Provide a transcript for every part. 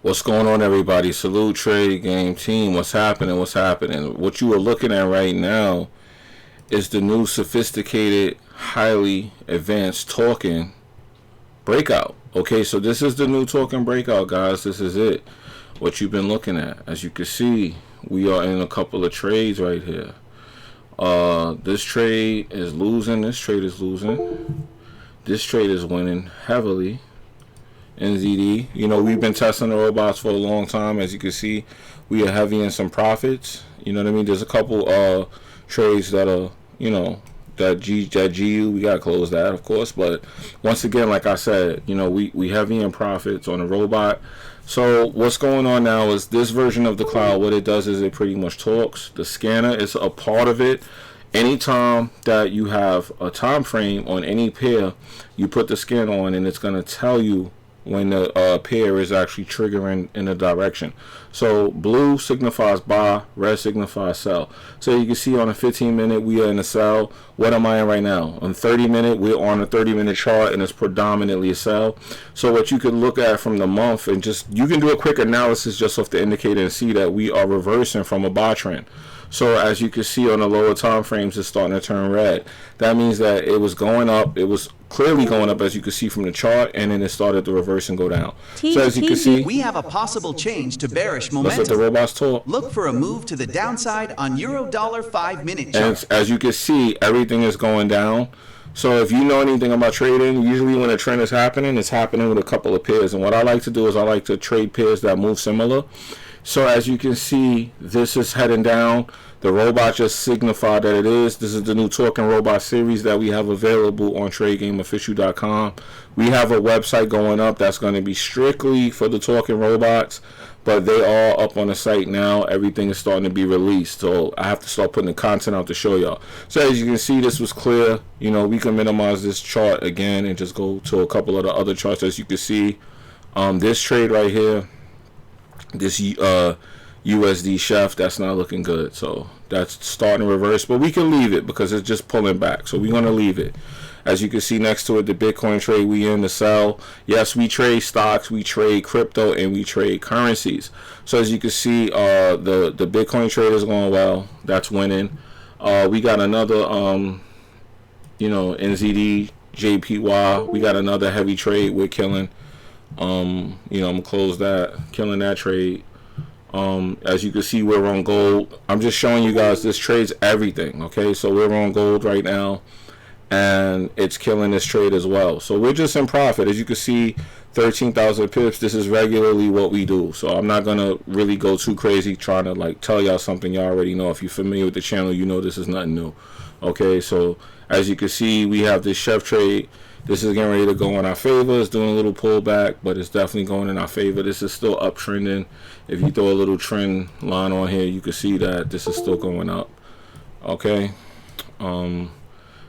What's going on, everybody? Salute, trade, game, team. What's happening? What's happening? What you are looking at right now is the new sophisticated, highly advanced token breakout. Okay, so this is the new token breakout, guys. This is it. What you've been looking at. As you can see, we are in a couple of trades right here. This trade is losing. This trade is losing. This trade is winning heavily. NZD. You know, we've been testing the robots for a long time. As you can see, we are heavy in some profits. You know what I mean? There's a couple trades that are, you know, that GU, we gotta close that, of course. But once again, like I said, you know, we heavy in profits on the robot. So what's going on now is this version of the cloud, what it does is it pretty much talks. The scanner is a part of it. Anytime that you have a time frame on any pair, you put the scan on and it's gonna tell you when the pair is actually triggering in a direction. So blue signifies buy, red signifies sell. So you can see on a 15-minute we are in a sell. What am I in right now? On 30-minute we're on a 30-minute chart and it's predominantly a sell. So what you can look at from the month and just you can do a quick analysis just off the indicator and see that we are reversing from a buy trend. So as you can see on the lower time frames, it's starting to turn red. That means that it was going up. It was clearly going up, as you can see from the chart, and then it started to reverse and go down. So as you can see, we have a possible change to bearish momentum. Let's let the robots talk. Look for a move to the downside on Euro-Dollar 5-minute chart. And as you can see, everything is going down. So if you know anything about trading, usually when a trend is happening, it's happening with a couple of pairs. And what I like to do is I like to trade pairs that move similar. So as you can see, this is heading down. The robot just signified that it is. This is the new Talking Robot series that we have available on TradeGameOfficial.com. We have a website going up that's going to be strictly for the Talking Robots, but they are up on the site now. Everything is starting to be released, so I have to start putting the content out to show y'all. So as you can see, this was clear. You know, we can minimize this chart again and just go to a couple of the other charts. As you can see, this trade right here, this USD chef, that's not looking good, so that's starting to reverse, but we can leave it because it's just pulling back, so we're going to leave it. As you can see next to it, the Bitcoin trade, we in the sell. Yes, we trade stocks, we trade crypto, and we trade currencies. So as you can see, the Bitcoin trade is going well. That's winning. We got another you know, NZD JPY, we got another heavy trade we're killing. You know, I'm gonna close that, killing that trade. As you can see, we're on gold. I'm just showing you guys this trade's everything. Okay, so we're on gold right now and it's killing this trade as well. So we're just in profit. As you can see, 13,000 pips. This is regularly what we do, so I'm not gonna really go too crazy trying to like tell y'all something y'all already know. If you're familiar with the channel, you know this is nothing new. Okay, so as you can see, we have this chef trade. This is getting ready to go in our favor. It's doing a little pullback, but it's definitely going in our favor. This is still uptrending. If you throw a little trend line on here, you can see that this is still going up. Okay. And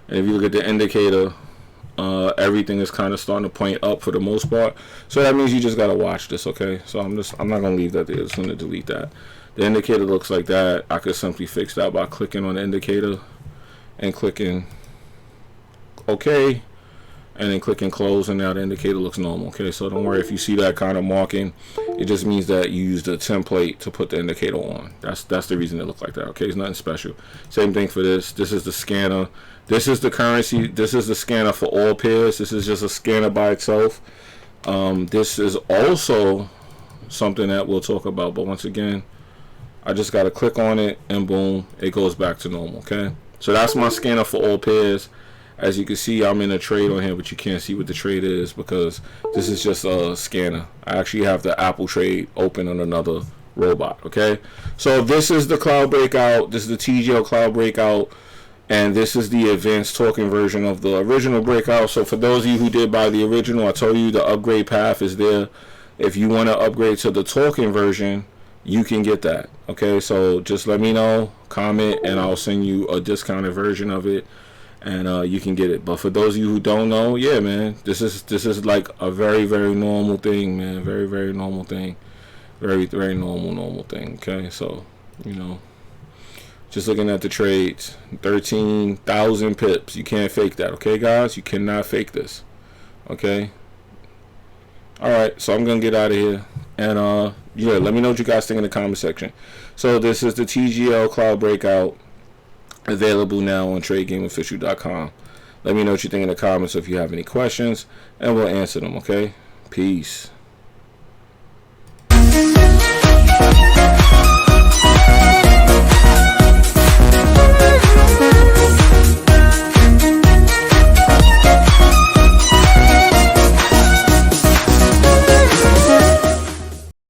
if you look at the indicator, everything is kind of starting to point up for the most part. So that means you just gotta watch this. Okay. So I'm not gonna leave that there. I'm just gonna delete that. The indicator looks like that. I could simply fix that by clicking on the indicator and clicking OK. And then clicking close, and now the indicator looks normal. Okay, so don't worry if you see that kind of marking. It just means that you used a template to put the indicator on. That's the reason it looks like that. Okay, it's nothing special. Same thing for this. This is the scanner. This is the currency. This is the scanner for all pairs. This is just a scanner by itself. This is also something that we'll talk about. But once again, I just got to click on it, and boom, it goes back to normal. Okay, so that's my scanner for all pairs. As you can see, I'm in a trade on here, but you can't see what the trade is because this is just a scanner. I actually have the Apple trade open on another robot. Okay, so this is the cloud breakout. This is the TGO cloud breakout, and this is the advanced talking version of the original breakout. So for those of you who did buy the original, I told you the upgrade path is there. If you want to upgrade to the talking version, you can get that. Okay, so just let me know, comment, and I'll send you a discounted version of it. And you can get it. But for those of you who don't know, yeah, man, this is like a very, very normal thing, man. Very, very normal thing. Very, very normal thing. Okay, so you know, just looking at the trades, 13,000 pips. You can't fake that, okay, guys? You cannot fake this. Okay, All right, so I'm gonna get out of here, and yeah, let me know what you guys think in the comment section. So this is the TGO Cloud Breakout, available now on TradeGameOfficial.com. Let me know what you think in the comments if you have any questions, and we'll answer them. Okay, peace.